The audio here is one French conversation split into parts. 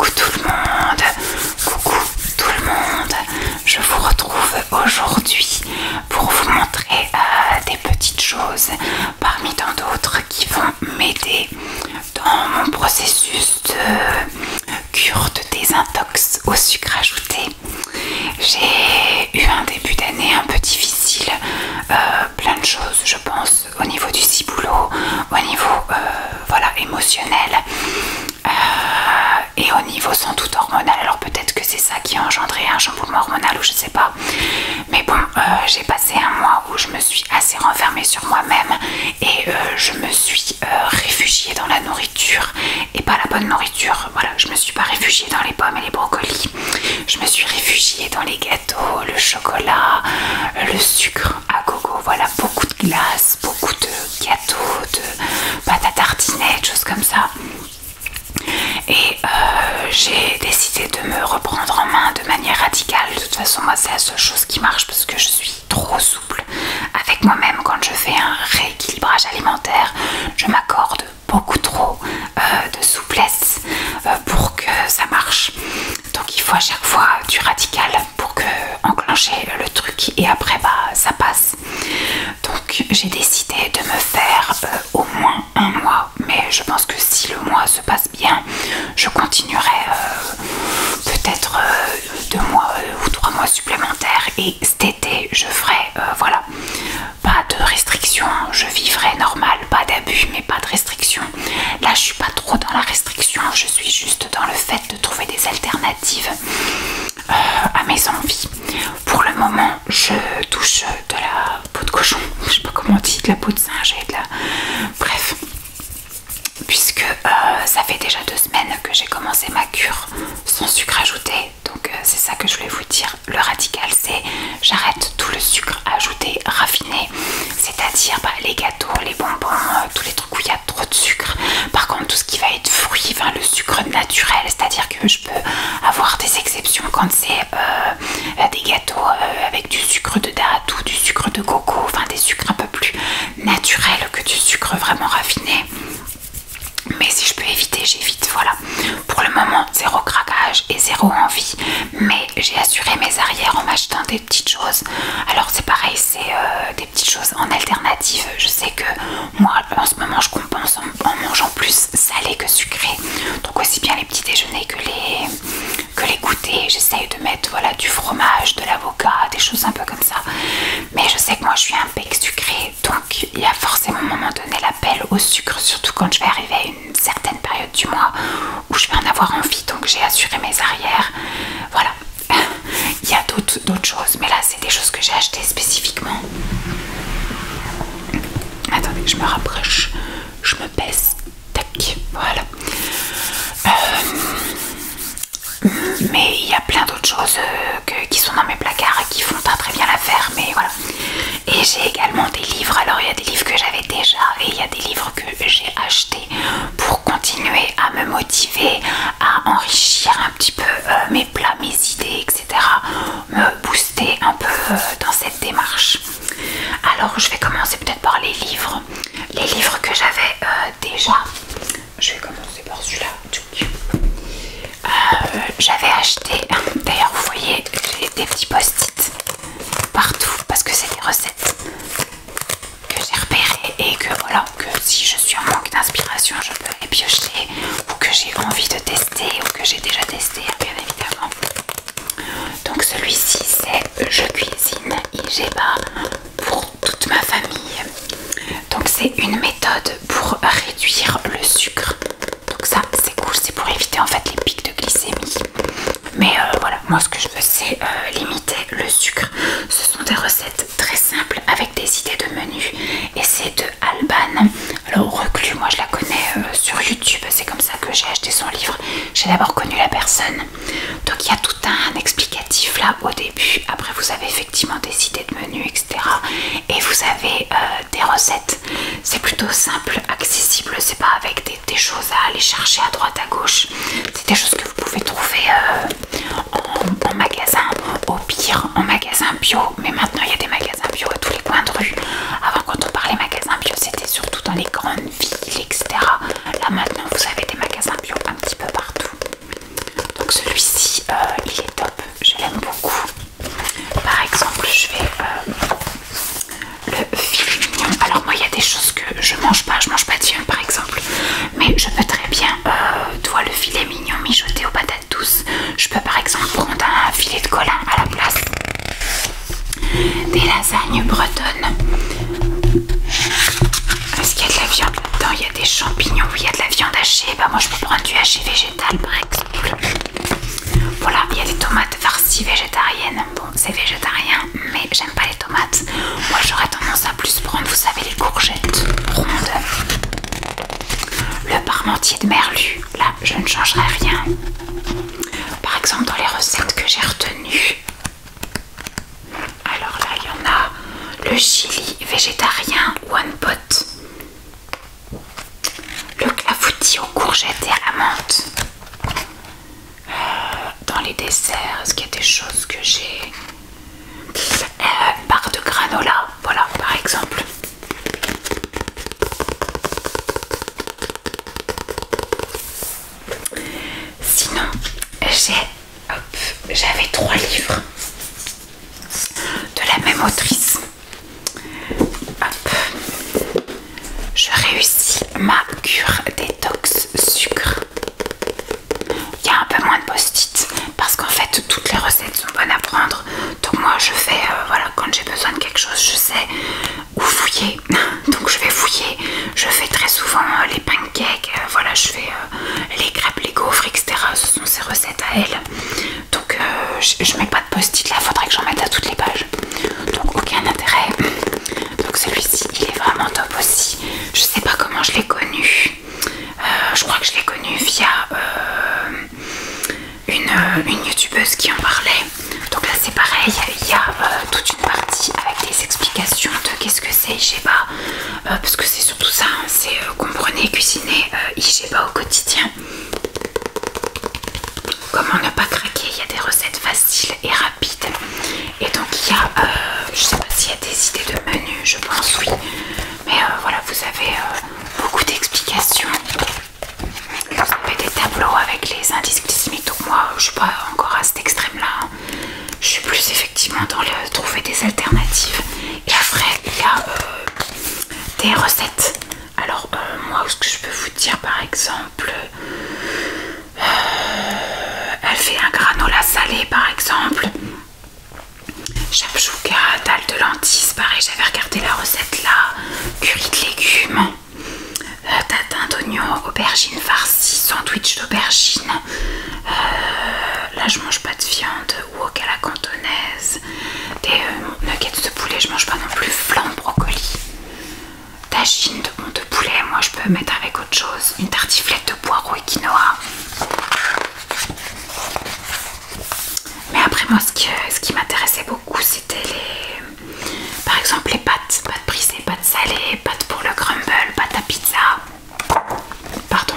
Coucou tout le monde, coucou tout le monde. Je vous retrouve aujourd'hui pour vous montrer des petites choses parmi tant d'autres qui vont m'aider dans mon processus de cure de désintox au sucre ajouté. J'ai eu un début d'année un peu difficile, plein de choses je pense au niveau du ciboulot, au niveau voilà, émotionnel et au niveau sans doute hormonal. Alors peut-être que c'est ça qui a engendré un chamboulement hormonal ou je sais pas, mais bon, j'ai passé un mois où je me suis assez renfermée sur moi-même et je me suis réfugiée dans la nourriture et pas la bonne nourriture. Voilà, je me suis pas réfugiée dans les pommes et les brocolis, je me suis réfugiée dans les gâteaux, le chocolat, le sucre à gogo. Voilà, beaucoup de glace, beaucoup de gâteaux, de pâte à tartiner, des choses comme ça. Et j'ai décidé de me reprendre en main de manière radicale. De toute façon, moi c'est la seule chose qui marche parce que je suis trop souple avec moi-même. Quand je fais un rééquilibrage alimentaire, je m'accorde beaucoup trop de souplesse pour que ça marche. Donc il faut à chaque fois du radical pour que enclencher le truc et après bah ça passe. Donc j'ai décidé de me faire au moins un mois, mais je pense que si le mois se passe bien, je continuerai peut-être 2 mois ou 3 mois supplémentaires et cet été je ferai voilà, pas de restrictions, je vivrai normal, pas d'abus mais pas de restrictions. Là je suis pas trop dans la restriction, je suis juste dans le fait de trouver des alternatives à mes envies. Pour le moment je touche de la peau de cochon, je sais pas comment on dit, de la peau de singe et de la... bref, puisque ça fait déjà 2 semaines que j'ai commencé ma cure sans sucre ajouté. Donc c'est ça que je voulais vous dire. Le radical, c'est j'arrête tout le sucre ajouté raffiné, c'est-à-dire bah, les gâteaux, les bonbons, tous les trucs où il y a trop de sucre. Par contre tout ce qui va être fruits, enfin, le sucre naturel, c'est-à-dire que je peux avoir des exceptions quand c'est des gâteaux avec du sucre de date ou du sucre de coco, enfin des sucres un peu plus naturels que du sucre vraiment raffiné. Mais si je peux éviter, j'évite, voilà. Pour le moment, 0 craquage et 0 envie. Mais j'ai assuré mes arrières en m'achetant des petites choses. Alors c'est pareil, c'est des petites choses en alternative. Je sais que moi, en ce moment, je compense en mangeant plus salé que sucré. Donc aussi bien les petits déjeuners que les goûters. J'essaye de mettre voilà, du fromage, de l'avocat, des choses un peu comme ça. Mais je sais que moi, je suis un bec sucré. Donc il y a forcément à un moment donné l'appel au sucre, surtout quand je vais arriver à une certaine période du mois où je vais en avoir envie. Donc j'ai assuré mes arrières, voilà. Il y a d'autres choses, mais là c'est des choses que j'ai achetées spécifiquement. Attendez, je me rapproche, je me baisse, tac, voilà. Mais il y a plein d'autres choses qui sont dans mes placards et qui font pas très bien l'affaire, mais voilà. Et j'ai également des livres. Alors il y a des livres que j'avais déjà et il y a des livres que j'ai achetés pour continuer à me motiver, à enrichir un petit peu mes plats, mes idées, etc. Me booster un peu dans cette démarche. Alors je vais commencer peut-être par les livres. Les livres que j'avais déjà. Je vais commencer par celui-là. J'avais acheté, d'ailleurs vous voyez j'ai des petits post-it partout parce que c'est des recettes que j'ai repérées et que voilà, que si je suis en manque d'inspiration je peux les piocher ou que j'ai envie de tester ou que j'ai déjà testé bien évidemment. Donc celui-ci c'est Je cuisine Igeba pour toute ma famille. Donc c'est une méthode pour réduire le sucre. Donc ça c'est cool, c'est pour éviter en fait les pics de glycémie. Mais voilà, moi ce que je veux c'est limiter le sucre. Ce sont des recettes très simples avec des idées de menu. Et c'est de Alban. Alors Reclus, moi je la connais sur YouTube. C'est comme ça que j'ai acheté son livre. J'ai d'abord connu la personne. Donc il y a tout un explicatif là au début. Après vous avez effectivement des idées de menu, etc. Et vous avez des recettes. C'est plutôt simple, accessible. C'est pas avec des choses à aller chercher à droite à gauche. C'est des choses que vous pouvez trouver en magasin, au pire en magasin bio, mais maintenant il y a des magasins bio à tous les coins de rue. Avant quand on parlait magasins bio c'était surtout dans les grandes villes, etc. Là maintenant vous avez des magasins bio un petit peu partout. haché, bah moi je peux prendre du haché végétal par exemple. Voilà, il y a des tomates farcies végétariennes. Bon, c'est végétarien, mais j'aime pas les tomates. Moi j'aurais tendance à plus prendre, vous savez, les courgettes rondes. Le parmentier de merlu, là je ne changerai rien. Par exemple dans les recettes que j'ai retenues, alors là il y en a le chili végétarien One Pot, le clafoutis aux courgettes et à la menthe. Dans les desserts, est-ce qu'il y a des choses que j'ai? Barre de granola, voilà par exemple. Sinon, j'avais 3 livres de la même autrice. Hop. Je réussis ma cure détox sucre. Il y a un peu moins de post-it parce qu'en fait toutes les recettes sont bonnes à prendre. Donc moi je fais, voilà, quand j'ai besoin de quelque chose, je sais où fouiller. Donc je vais fouiller. Je fais très souvent les pancakes, voilà, je fais les crêpes, les gaufres, etc. Ce sont ces recettes à elle. Donc je mets pas de post-it là, faudrait que j'en mette à toutes les pages. Donc aucun intérêt. Donc celui-ci il est vraiment top aussi. Je sais pas comment je l'ai connu. Je crois que je l'ai connu via une youtubeuse qui en parlait. Donc là c'est pareil, il y a toute une partie avec des explications de qu'est-ce que c'est IGEBA, parce que c'est surtout ça, hein, c'est comprenez, cuisiner IGEBA au quotidien. Comment ne pas craquer, il y a des recettes faciles et rapides. Et donc il y a, je sais pas s'il y a des idées de menu, je pense oui. Mais voilà, vous avez beaucoup d'explications. Vous avez des tableaux avec les indices glycémiques. Donc moi je suis pas encore à cet extrême là. Je suis plus effectivement dans le trouver des alternatives. Et après il y a des recettes. Alors moi ce que je peux vous dire par exemple, elle fait un granola salé par exemple, shakshuka, dalle de lentilles, pareil j'avais regardé la recette là, curry de légumes, tatin d'oignon, aubergine farcie, sandwich d'aubergine, là je mange pas de viande, wok à la cantonaise, des nuggets de poulet, je mange pas non plus, flan brocoli, tagine de poulet, moi je peux mettre avec autre chose, une tartiflette de poireaux et quinoa. Mais après moi ce qui m'intéressait beaucoup c'était par exemple les pâtes brisées, pâtes salées, pâtes pour le crumble, pâtes à pizza, pardon,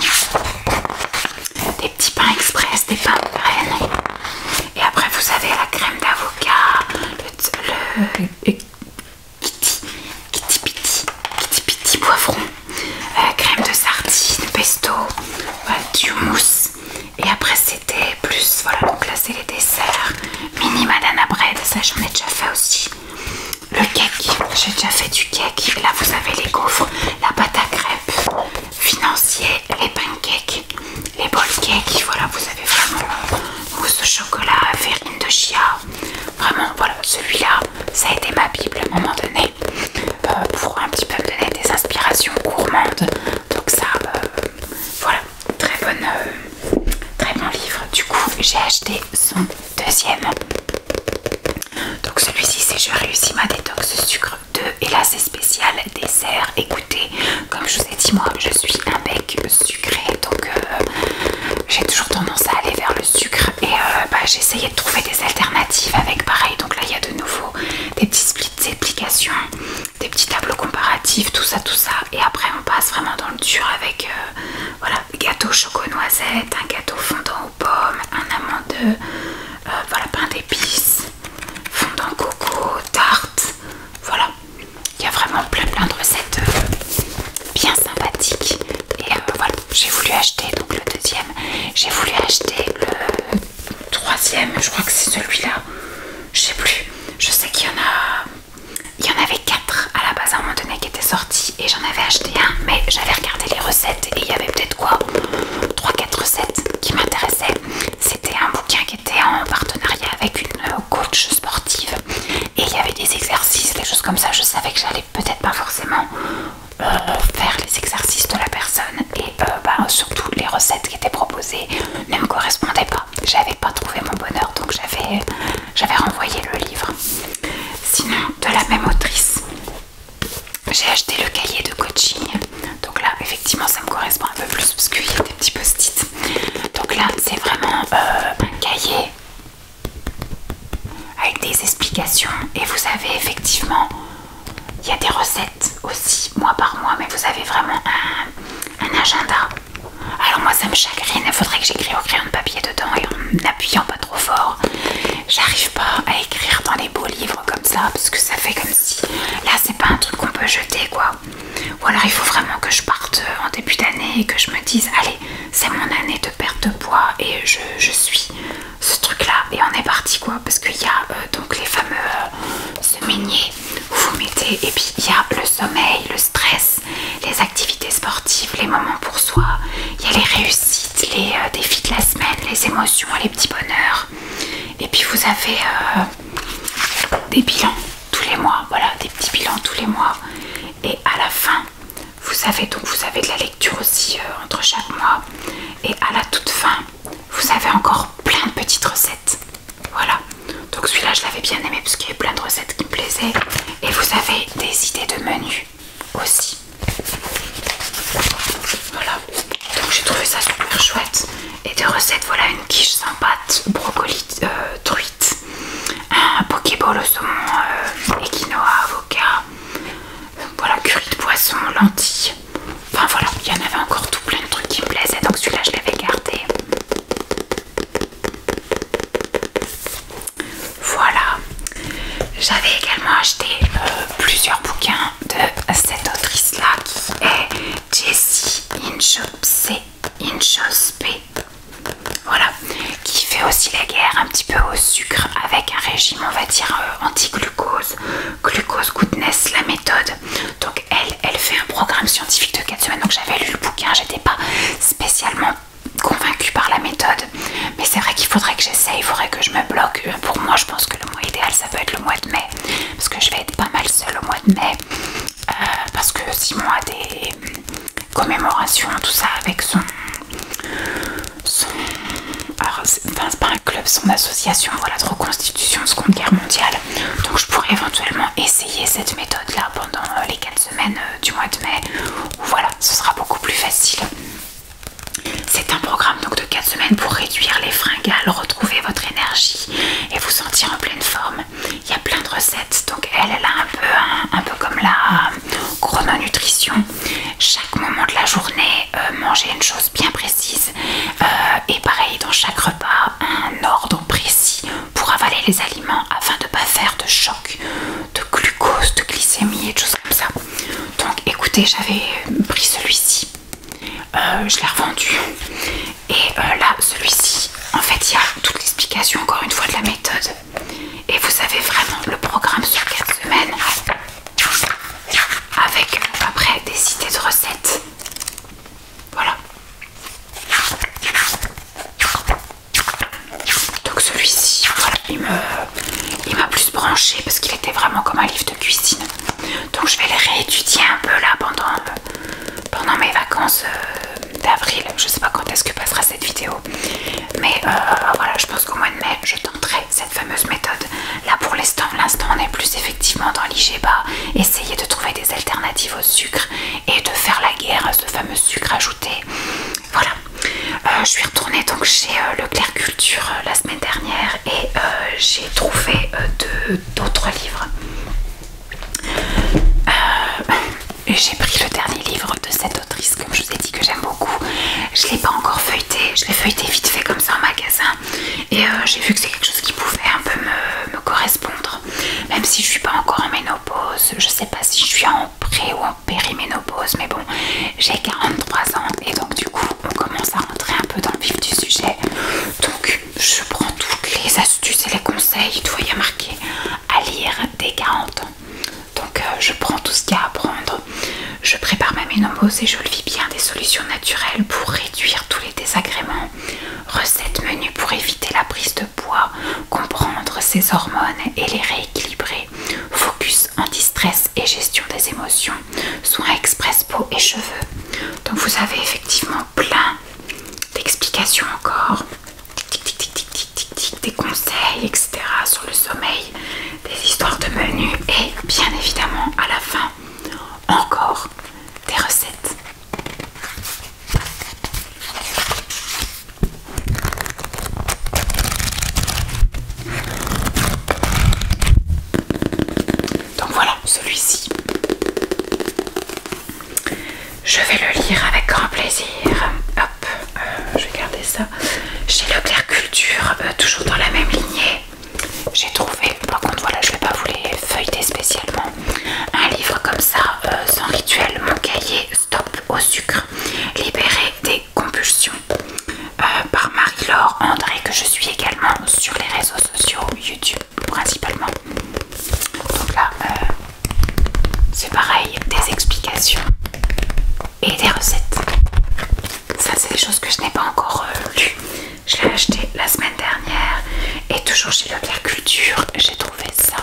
des petits pains express, des pains de graines. Et après vous avez la crème d'avocat, le kitty piti poivron, crème de sardine, pesto, voilà, du mousse. Et après c'était plus, voilà, donc là c'est les desserts, mini banana bread, ça j'en ai déjà fait aussi. Le cake, j'ai déjà fait du cake. Là vous avez les gaufres, la pâte à crêpes, financier, les pancakes, les bol cakes, voilà vous avez vraiment mousse au chocolat, farine de chia. Vraiment voilà, celui-là ça a été ma bible à un moment donné, pour un petit peu me donner des inspirations gourmandes. Donc ça, voilà, très bon livre. Du coup j'ai acheté son deuxième. Donc celui-ci c'est Je réussis ma détox sucre 2 et là c'est spécial dessert. Écoutez, comme je vous ai dit, moi je suis un bec sucré, donc j'ai toujours tendance à aller vers le sucre et j'ai essayé de trouver des alternatives avec pareil. Donc là il y a de nouveau des petits splits d'applications, des petits tableaux comparatifs, tout ça et après on passe vraiment dans le dur avec voilà, gâteau choco-noisette, un gâteau fondant aux pommes, un amande, voilà, pain d'épices, fondant coco, tarte, voilà, il y a vraiment plein de recettes bien sympathiques. Et voilà, j'ai voulu acheter donc le deuxième, j'ai voulu acheter le troisième, je crois que c'est celui-là, je sais plus, je sais qu'il y en avait 4 à la base à un moment donné qui étaient sortis et j'en avais acheté un, mais j'avais regardé les recettes et il y avait peut-être quoi 3-4 recettes qui m'intéressaient. C'était un bouquin qui était en partenariat avec une coach sportive et il y avait des exercices, des choses comme ça. Je savais que j'allais peut-être pas forcément faire les exercices de la personne et surtout recettes qui étaient proposées ne me correspondaient pas. J'avais pas trouvé mon bonheur, donc j'avais renvoyé le livre. Sinon, de la même autrice, j'ai acheté le cahier de coaching. Donc là, effectivement, ça me correspond un peu plus parce qu'il y a des petits post-it. Donc là, c'est vraiment un cahier avec des explications. Et vous avez effectivement, il y a des recettes aussi, mois par mois, mais vous avez vraiment un agenda. Alors moi, ça me chagrine. Il faudrait que j'écrive au crayon de papier dedans et en appuyant pas trop fort. J'arrive pas à écrire dans les beaux livres comme ça parce que ça fait comme si... Là, c'est pas un truc qu'on peut jeter, quoi. Ou alors, il faut vraiment que je parte en début d'année et que je me dise, allez, c'est mon année de perte de poids et je suis ce truc-là et on est parti, quoi. Parce qu'il y a donc les fameux semainiers où vous mettez... Et puis, il y a le sommeil, le stress, les activités sportives, les moments pour soi. Il y a les réussites, les défis de la semaine, les émotions, les petits bonheurs. Et puis vous avez des bilans tous les mois, voilà, des petits bilans tous les mois. Et à la fin, vous avez de la lecture aussi entre chaque mois. Et à la toute fin, vous avez encore plein de petites recettes. Voilà. Donc celui-là, je l'avais bien aimé parce qu'il y avait plein de recettes qui me plaisaient. Et vous avez des idées de menus aussi. Voilà. Donc j'ai trouvé ça super chouette. Et des recettes, voilà, une quiche sans pâte, brocoli, truite, un pokéball au saumon, quinoa, avocat, voilà, curry de poisson, lentilles. Enfin voilà, il y en avait encore tout plein de trucs qui me plaisaient. Donc celui-là, je l'avais gardé. Voilà. J'avais également acheté plusieurs bouquins de cette autrice-là qui est Jessie Inchauspé. Voilà, qui fait aussi la guerre un petit peu au sucre avec un régime, on va dire, anti-glucose, glucose goodness, la méthode. Donc elle fait un programme scientifique de 4 semaines. Donc j'avais lu le bouquin, j'étais pas spécialement convaincue par la méthode, mais c'est vrai qu'il faudrait que j'essaye, il faudrait que je me bloque. Pour moi, je pense que le mois idéal, ça peut être le mois de mai, parce que je vais être pas mal seule au mois de mai, parce que Simon a des commémorations, tout ça, avec son alors c'est pas un club, son association, voilà, de reconstitution de Seconde Guerre mondiale. Donc je pourrais éventuellement essayer cette méthode là pendant les 4 semaines du mois de mai, où voilà, ce sera beaucoup plus facile. C'est un programme donc de 4 semaines pour réduire les fringales, retrouver votre énergie et vous sentir en pleine forme. Il y a plein de recettes, donc elle a un peu comme la chrononutrition. Chaque moment de la journée, manger une chose bien précise, et pareil dans chaque repas, un ordre précis pour avaler les aliments afin de ne pas faire de choc, de glucose, de glycémie et de choses comme ça. Donc écoutez, j'avais pris celui-ci. Je l'ai revendu et là celui-ci en fait il y a toute l'explication encore une fois de la méthode et vous avez vraiment le programme sur 4 semaines avec après des idées de recettes. Voilà, donc celui-ci voilà, il m'a plus branché parce qu'il était vraiment comme un livre de cuisine. Donc je vais les réétudier un peu là pendant mes vacances d'avril. Je sais pas quand est-ce que passera cette vidéo, mais voilà, je pense qu'au mois de mai je tenterai cette fameuse méthode. Là pour l'instant on est plus effectivement dans l'IGBA, essayer de trouver des alternatives au sucre et de faire la guerre à ce fameux sucre ajouté. Voilà, je suis retournée donc chez Leclerc Culture la semaine dernière et j'ai trouvé d'autres livres. J'ai pris le dernier livre de cette autrice, comme je vous ai dit, que j'aime beaucoup. Je ne l'ai pas encore feuilleté, je l'ai feuilleté vite fait comme ça en magasin. Et j'ai vu que c'est quelque chose qui pouvait un peu me correspondre. Même si je ne suis pas encore en ménopause, je ne sais pas si je suis en pré ou en périménopause. Mais bon, j'ai 43 ans et donc du coup, on commence à rentrer un peu dans le vif du sujet. Donc je prends toutes les astuces et les conseils, tout il y a marqué à lire dès 40 ans. Donc je prends tout ce qu'il y a à prendre, je prépare ma ménopause et je le vis bien, des solutions naturelles pour réduire tous les désagréments, recettes, menus pour éviter la prise de poids, comprendre ses hormones et les rééquilibrer, focus anti-stress et gestion des émotions, soins express peau et cheveux. Donc vous avez effectivement explications encore, tic, tic, tic, tic, tic, tic, tic, des conseils, etc. sur le sommeil, des histoires de menus et bien évidemment à la fin encore des recettes. Donc voilà, celui-ci, je vais le lire avec grand plaisir. Hop, je vais garder ça. Chez Leclerc Culture, toujours dans la même lignée, j'ai trouvé, par contre voilà, je vais pas vous les feuilleter spécialement, un livre comme ça, sans rituel, mon cahier Stop au sucre, libéré des compulsions, par Marie-Laure André, que je suis également sur les réseaux sociaux, YouTube principalement. Donc là, c'est pareil, des explications et des recettes. Ça, c'est des choses que je n'ai pas encore lues. Je l'ai acheté la semaine dernière et toujours chez Leclerc Culture, j'ai trouvé ça.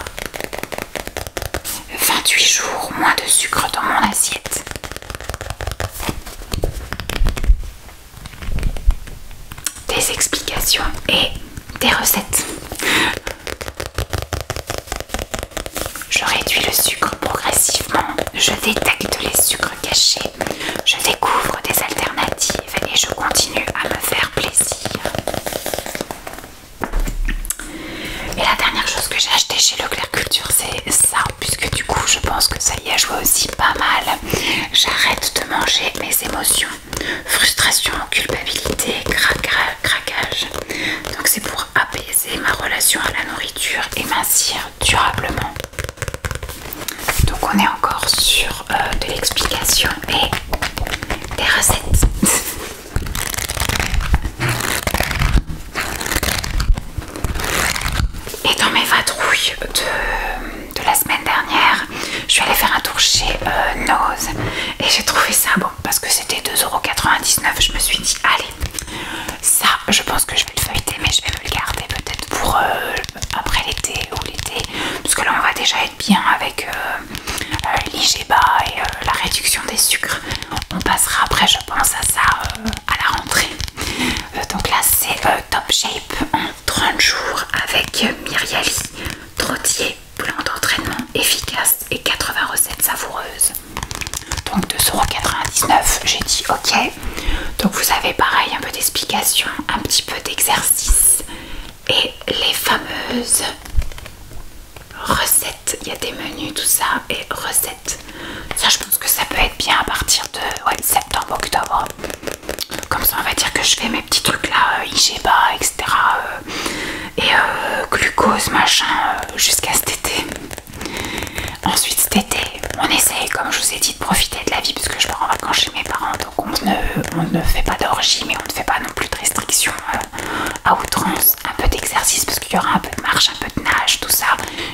28 jours, moins de sucre dans mon assiette. Des explications et des recettes. Je réduis le sucre progressivement, je détecte les sucres cachés, je découvre des alternatives et je continue à me faire plaisir. Et la dernière chose que j'ai acheté chez Leclerc Culture, c'est ça, puisque du coup je pense que ça y a joué aussi pas mal. J'arrête de manger mes émotions, frustration, culpabilité, craquage. Donc c'est pour apaiser ma relation à la nourriture et mincir durablement. Donc on est encore sur de l'explication et des recettes. Et dans mes vadrouilles de la semaine dernière, je suis allée faire un tour chez Nose et j'ai trouvé ça bon parce que c'était 2,99 €. Je me suis dit allez, ça je pense que je vais le feuilleter, mais je vais me le garder peut-être pour après l'été ou l'été, parce que là on va déjà être bien avec l'IGBA et la réduction des sucres. On passera après je pense à ça à la rentrée. Donc là c'est Top Shape en 30 jours avec Myriali, Trottier, plan d'entraînement efficace et 80 recettes savoureuses. Donc 2,99 €, j'ai dit ok. Donc vous avez pareil un peu d'explication, un petit peu d'exercice et les fameuses recettes. Il y a des menus, tout ça et recettes. Ça je pense que ça peut être bien à partir de septembre, octobre. Comme ça on va dire que je fais mes petits trucs là, IGBA, etc. Et glucose machin jusqu'à cet été. Ensuite cet été on essaye, comme je vous ai dit, de profiter de la vie parce que je pars en vacances chez mes parents. Donc on ne fait pas d'orgie, mais on ne fait pas non plus de restrictions à outrance. Un peu d'exercice parce qu'il y aura un peu de marche, un peu de nage, tout ça.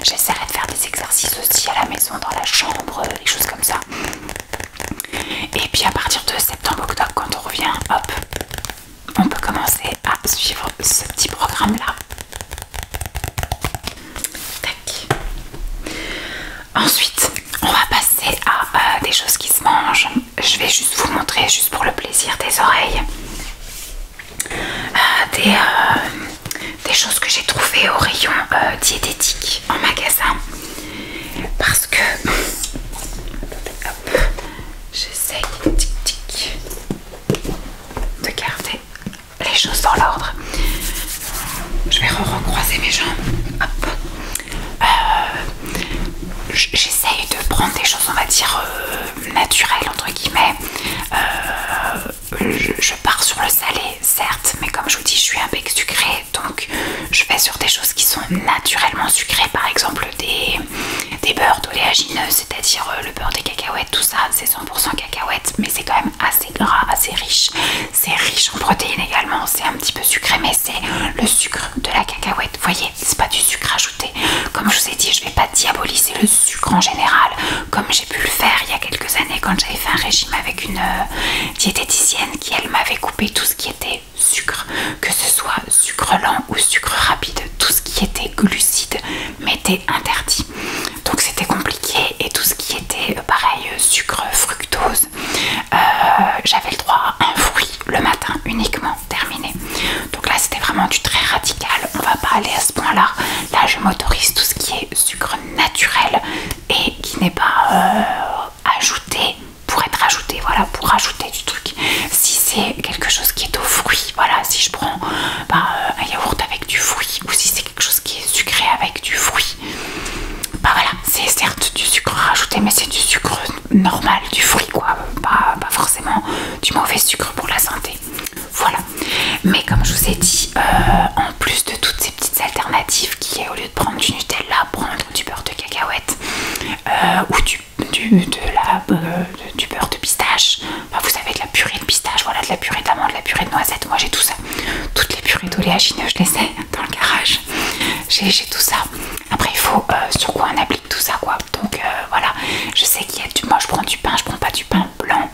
J'essaierai de faire des exercices aussi à la maison, dans la chambre, des choses comme ça. Et puis à partir de septembre-octobre, quand on revient, hop, on peut commencer à suivre ce petit programme-là. Tac. Ensuite, on va passer à des choses qui se mangent. Je vais juste vous montrer, juste pour le plaisir des oreilles, des choses que j'ai trouvées au rayon diététique en magasin. Parce que hop, j'essaye de garder les choses dans l'ordre. Je vais recroiser mes jambes. Hop. J'essaye de prendre des choses, on va dire, naturelles entre guillemets. Je pars sur le salé, certes, mais comme je vous dis, je suis un bec sucré, donc je vais sur des choses qui sont naturellement sucrées, par exemple des beurres d'oléagineux, c'est-à-dire le beurre des cacahuètes, tout ça, c'est 100% cacahuètes, mais c'est quand même assez gras, assez riche. C'est riche en protéines également, c'est un petit peu sucré, mais c'est le sucre de la cacahuète. Vous voyez, c'est pas du sucre ajouté. Comme je vous ai dit, je vais pas diaboliser le sucre en général, comme j'ai pu le faire il y a quelques années quand j'avais fait un régime avec une diététicienne qui elle m'avait coupé tout ce qui était sucre, que ce soit sucre lent ou sucre rapide, tout ce qui était glucides m'était interdit. Donc c'était compliqué, et tout ce qui était pareil sucre, fructose, j'avais le droit à un fruit le matin uniquement, terminé. Mais comme je vous ai dit, en plus de toutes ces petites alternatives qui est au lieu de prendre du Nutella, prendre du beurre de cacahuète ou du beurre de pistache, enfin, vous savez, de la purée de pistache, voilà, de la purée d'amande, de la purée de noisette, moi j'ai tout ça, toutes les purées d'oléagineux je les ai dans le garage, j'ai tout ça. Après il faut sur quoi on applique tout ça quoi, donc voilà, je sais qu'il y a moi je prends du pain, je prends pas du pain blanc.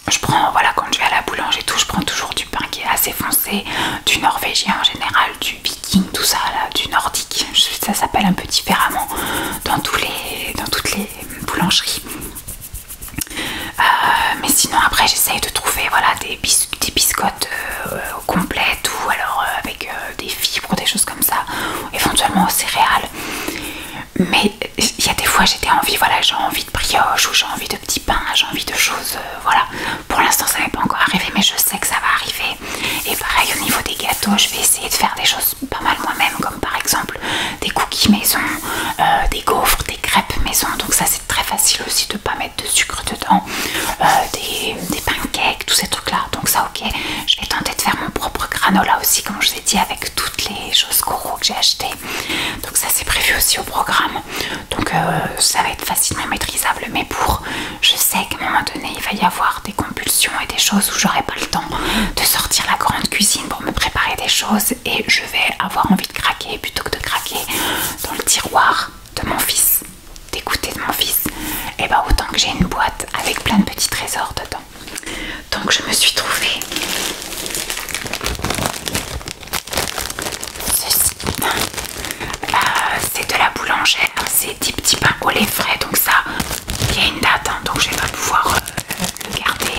Je prends, voilà, quand je vais à la boulangerie et tout, je prends toujours du pain qui est assez foncé, du norvégien en général, du viking, tout ça là, du nordique. Ça s'appelle un peu différemment dans toutes les boulangeries. Mais sinon après j'essaye de trouver voilà, des biscottes complètes ou alors avec des fibres, des choses comme ça, éventuellement aux céréales. Mais il y a des fois j'étais envie, voilà, j'ai envie de brioche ou j'ai envie de petits pains, j'ai envie de choses, voilà. Pour l'instant ça n'est pas encore arrivé mais je sais que ça va arriver. Et pareil au niveau des gâteaux, je vais essayer de faire des choses pas mal moi-même, comme par exemple des cookies maison, des gaufres, des crêpes maison. Donc ça c'est très facile aussi de pas mettre de sucre dedans, des pancakes, tous ces trucs là. Donc ça ok, je vais tenter de faire mon propre granola aussi comme je vous ai dit avec toutes les choses Coro que j'ai achetées. Donc ça c'est prévu aussi au programme. Donc ça va être facilement maîtrisable, mais je sais qu'à un moment donné il va y avoir des compulsions et des choses où j'aurai pas le temps de sortir la grande cuisine pour me préparer des choses et je vais avoir envie de craquer plutôt que de craquer dans le tiroir de mon fils, d'écouter de mon fils, et bah autant que j'ai une boîte avec plein de petits trésors dedans. Donc je me suis trouvée ceci. C'est de la boulangère, c'est des petits pains au lait frais, donc ça il y a une date hein, donc je vais pas pouvoir le garder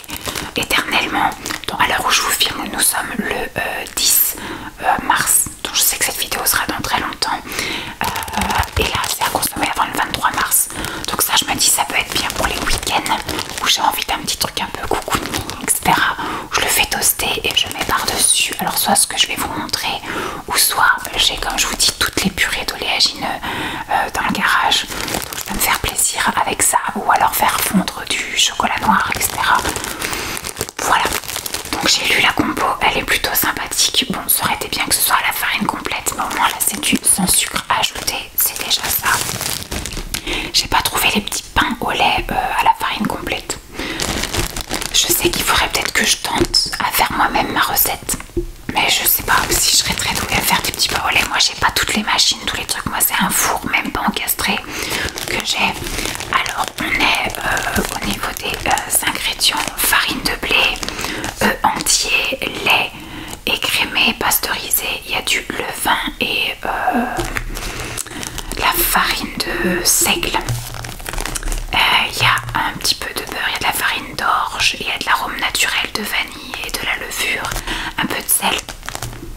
éternellement. Donc à l'heure où je vous filme nous sommes le 10 mars, donc je sais que cette vidéo sera dans très longtemps et là c'est à consommer avant le 23 mars, donc ça je me dis ça peut être bien pour les week-ends où j'ai envie d'un petit truc un peu cocooning etc, où je le fais toaster et je mets par dessus alors soit ce que je vais vous montrer ou soit j'ai comme je vous dis toutes les purées d'oléagineux dans le garage, donc je peux me faire plaisir avec ça ou alors faire fondre du chocolat noir etc. Voilà, donc j'ai lu la compo, elle est plutôt sympathique. Bon, ça aurait été bien que ce soit à la farine complète, mais au moins là c'est du sans sucre ajouté, c'est déjà ça. J'ai pas trouvé les petits pains au lait à la farine complète. Je sais qu'il faudrait peut-être que je tente à faire moi-même ma recette, mais je sais pas si je serais très douée à faire des petits pains au lait. Moi j'ai pas toutes les machines, tous les trucs, moi c'est un four même pas encastré que j'ai. Alors on est au niveau des ingrédients: farine de blé, œufs entiers, lait écrémé, pasteurisé, il y a du levain et la farine de seigle. Il y a un petit peu de beurre, il y a de la farine d'orge, il y a de l'arôme naturel de vanille et de la levure, un peu de sel.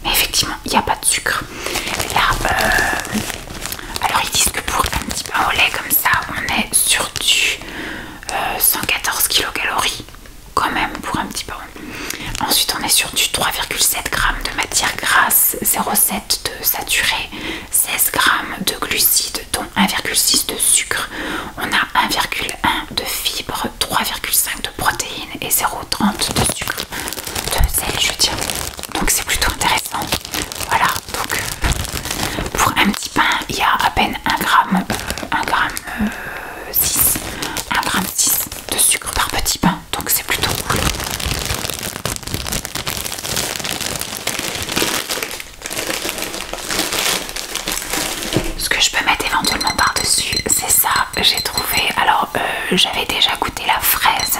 Mais effectivement, il n'y a pas de sucre. Là, alors ils disent que pour un petit pain au lait comme ça, on est sur du 114 kilocalories quand même pour un petit pain. Ensuite, on est sur du 3,7 g de matière grasse, 0,7 de saturé, 16 g de glucides, dont 1,6 de sucre. On a 1,1 de fibres, 3,5 de protéines et 0,30 de sucre, de sel, je veux dire. Donc c'est plutôt intéressant. Voilà, donc pour un petit pain, il y a à peine 1 gramme 6 de sucre par petit pain, donc c'est plutôt cool. Ce que je peux mettre éventuellement par dessus, c'est ça, j'ai trouvé. Alors j'avais déjà goûté la fraise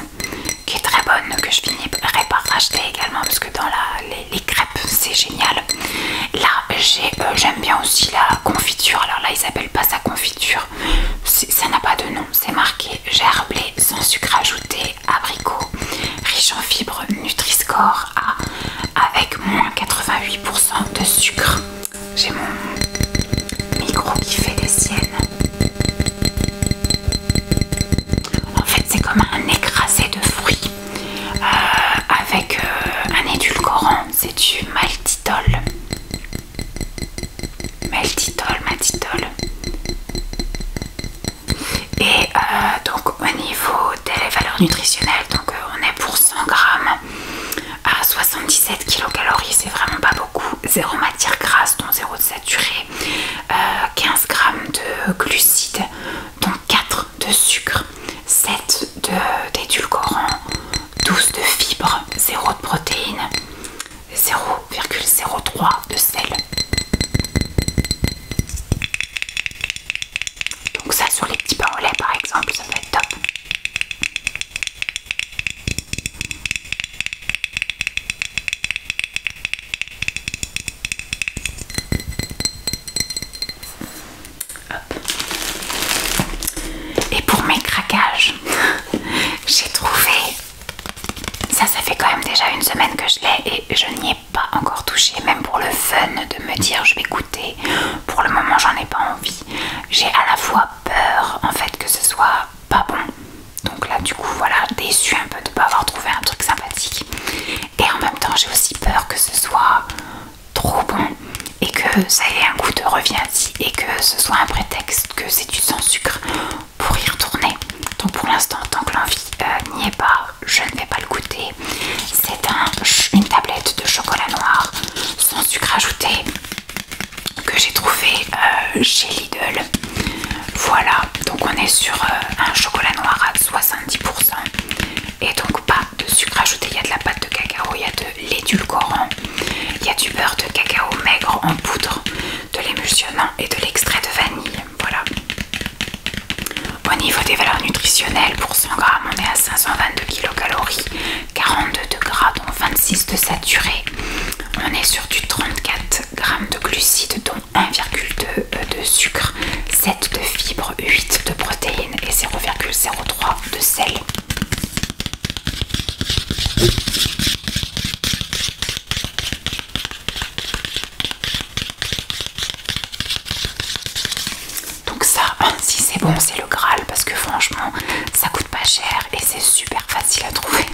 qui est très bonne, que je finirai par racheter également parce que dans les crêpes c'est génial. Là j'aime bien aussi la confiture. Alors là ils appellent pas ça confiture, ça n'a pas de nom, c'est marqué gerblé sans sucre ajouté, abricot, riche en fibres, Nutri-Score A avec moins 88% de sucre. J'ai mon micro qui fait des siennes. En fait c'est comme un écrasé de fruits avec un édulcorant, c'est du maltitol. Maltitol. Et donc au niveau des valeurs nutritionnelles, donc on est pour 100 grammes à 77 kcal. que ça ait un goût de reviens-y et que ce soit un prétexte que c'est du sans sucre pour y retourner. Donc pour l'instant, tant que l'envie n'y est pas, je ne vais pas le goûter. C'est une tablette de chocolat noir sans sucre ajouté que j'ai trouvé chez Lidl. Voilà, donc on est sur un chocolat noir à 70% et donc pas de sucre ajouté. Il y a de la pâte de cacao, il y a de l'édulcorant, il y a du beurre de cacao maigre en poudre, de l'émulsionnant et de l'extrait de vanille. Voilà. Au niveau des valeurs nutritionnelles, pour 100 g, on est à 522 kilocalories, 42 de gras, dont 26 de saturé. On est sur du 34 g de glucides, dont 1,2 de sucre, 7 de fibres, 8 de protéines et 0,03 de sel. Donc ça, si c'est bon, c'est le Graal parce que franchement, ça coûte pas cher et c'est super facile à trouver.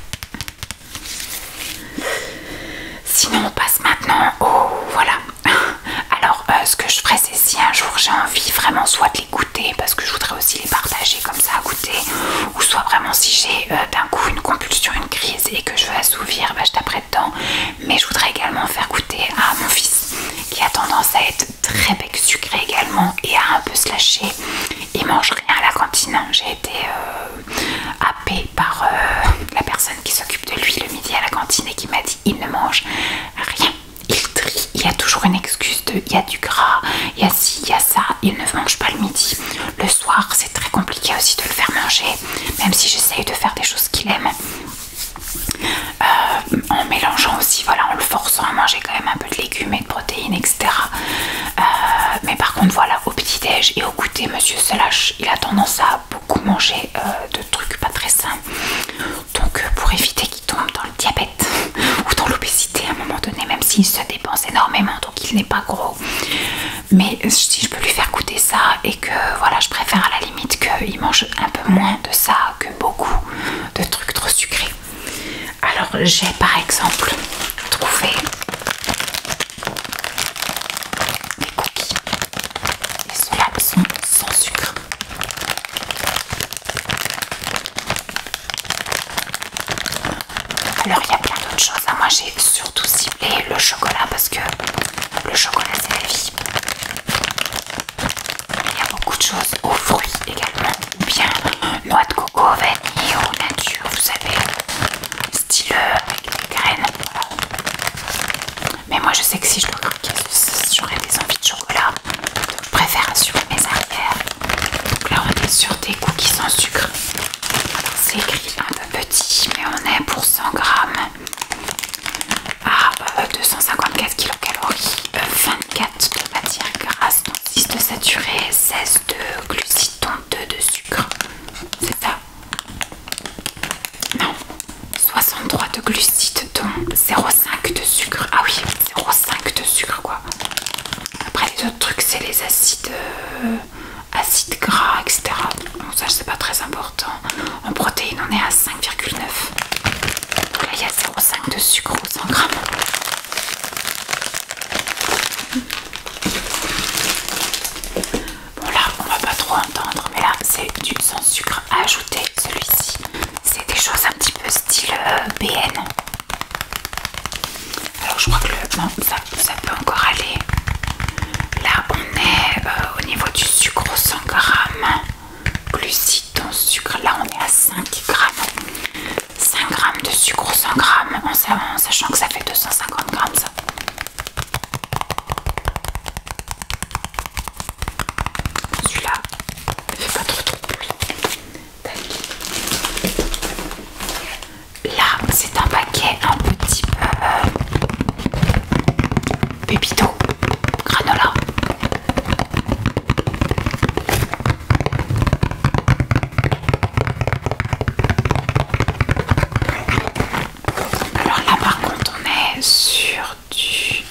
Sinon, on passe maintenant au... Voilà. Alors, ce que je ferai, c'est si un jour j'ai envie vraiment soit de les goûter, parce que je voudrais aussi les partager comme ça à goûter, ou soit vraiment si j'ai d'un coup une compulsion, une crise et que je veux assouvir, bah, je taperai dedans. Mais je voudrais également faire goûter à mon fils qui a tendance à être très bec sucré également et à un peu se lâcher. Il mange rien à la cantine. J'ai été happée par la personne qui s'occupe de lui le midi à la cantine et qui m'a dit il ne mange rien. Il trie, il y a toujours une excuse de il y a du gras, il y a ci, il y a ça, il ne mange pas le midi. Le soir, c'est très compliqué aussi de le faire manger, même si j'essaye de faire des choses qu'il aime. En mélangeant aussi, voilà, en le forçant à manger quand même un peu de légumes et de protéines, etc. Mais par contre, voilà, au petit-déj et au goûter, monsieur se lâche. Il a tendance à beaucoup manger de trucs pas très sains. Donc, pour éviter qu'il tombe dans le diabète ou dans l'obésité à un moment donné, même s'il se dépense énormément, donc il n'est pas gros. Mais si je peux lui faire goûter ça et que, voilà, je préfère à la limite qu'il mange un peu moins de ça que beaucoup de trucs trop sucrés. Alors j'ai par exemple trouvé des cookies et ceux-là sont sans sucre. Alors il y a plein d'autres choses. Moi j'ai surtout ciblé le chocolat parce que le chocolat c'est la vie. Il y a beaucoup de choses aux fruits également, ou bien noix de coco, vanille ou nature, vous savez. Style avec des graines, voilà. Mais moi je sais que si je dois craquer, j'aurais des envies de chocolat, donc je préfère assurer mes arrières. Donc là on est sur des cookies sans sucre. C'est écrit un peu petit, mais on est pour 100 grammes à 254 kilocalories, 24 de matière grasse, dont 6 de saturé, 16 de glucides, dont 2 de sucre. C'est ça? Non. 63 de glucides, dont 0,5 de sucre. Ah oui, 0,5 de sucre quoi. Après les autres trucs c'est les acides, acides gras, etc. Donc ça c'est pas très important. En protéines on est à 5,9. Donc là il y a 0,5 de sucre aux 100 grammes. Bon là on va pas trop entendre, mais là c'est du sans sucre à ajouter. Celui-ci c'est des choses un petit peu style BN. Alors je crois que non, ça peut encore aller. Là on est au niveau du sucre aux 100 grammes. Glucides dans sucre, là on est à 5 grammes. 5 grammes de sucre aux 100 grammes, en sachant que ça fait 250 grammes ça. Celui-là ne fait pas trop de bruit. Là c'est un paquet un petit peu Pépito granola. Alors là par contre on est sur du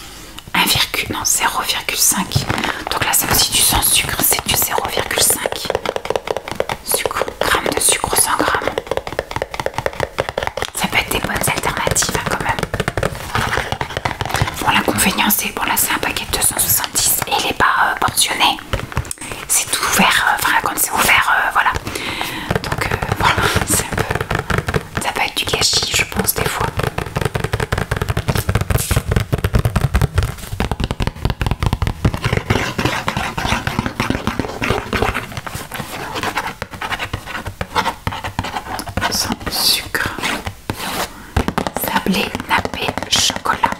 0,5. Donc là c'est aussi du sans sucre, c'est du 0,5 grammes de sucre au 100 grammes. Ça peut être des bonnes alternatives hein, quand même. Bon, l'inconvénient c'est, bon là c'est un paquet de 270 et il n'est pas portionné. C'est tout ouvert, enfin quand c'est ouvert, voilà. Donc voilà, c'est un peu, ça peut être du gâchis je pense des fois. Sans sucre, sablé, nappé, chocolat.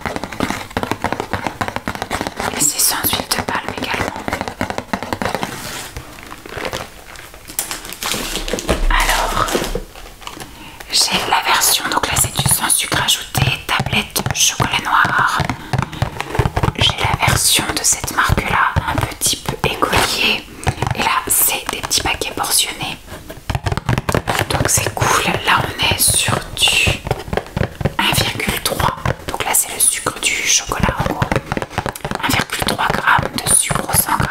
Et c'est sans huile de palme également. Alors, j'ai la version, donc là c'est du sans sucre ajouté, tablette chocolat noir. J'ai la version de cette marque là, un petit peu écolier. Et là c'est des petits paquets portionnés. Donc c'est cool, là on est sur du 1,3. Donc là c'est le sucre du chocolat en gros. 1,3 g de sucre au 100 g.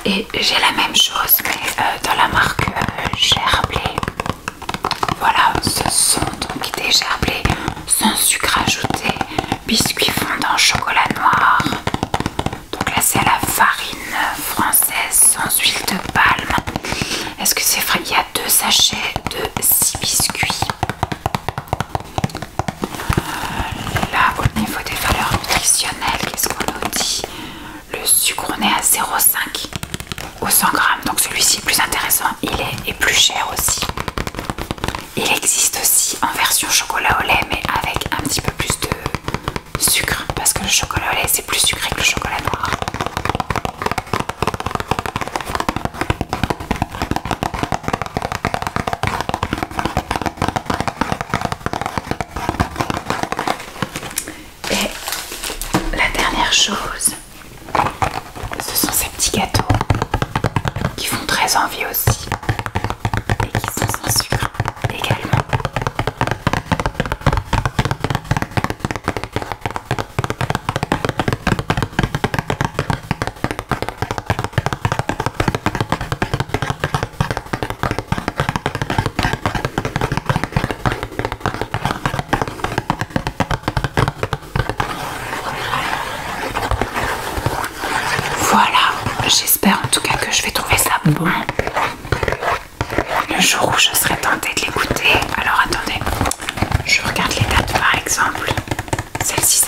Et j'ai la même chose mais dans la marque Gerblé. Voilà, ce sont donc des gerblés sans sucre ajouté, biscuits fondants chocolat noir. Donc là c'est la farine française sans huile de palme. Est-ce que c'est vrai? Il y a 2 sachets de 6 biscuits. Là au niveau des valeurs nutritionnelles, qu'est-ce qu'on nous dit? Le sucre on est à 0,5 au 100 g. Donc celui-ci est plus intéressant, il est plus cher aussi. Il existe aussi en version chocolat au lait mais avec un petit peu plus de sucre parce que le chocolat au lait c'est plus sucré que le chocolat noir. Et la dernière chose, ce sont ces petits gâteaux qui font très envie aussi et qui sont sans sucre également. Voilà, j'espère en tout cas que je vais trouver ça bon le jour où je serai tentée de l'écouter. Alors attendez, je regarde les dates par exemple. Celle-ci ça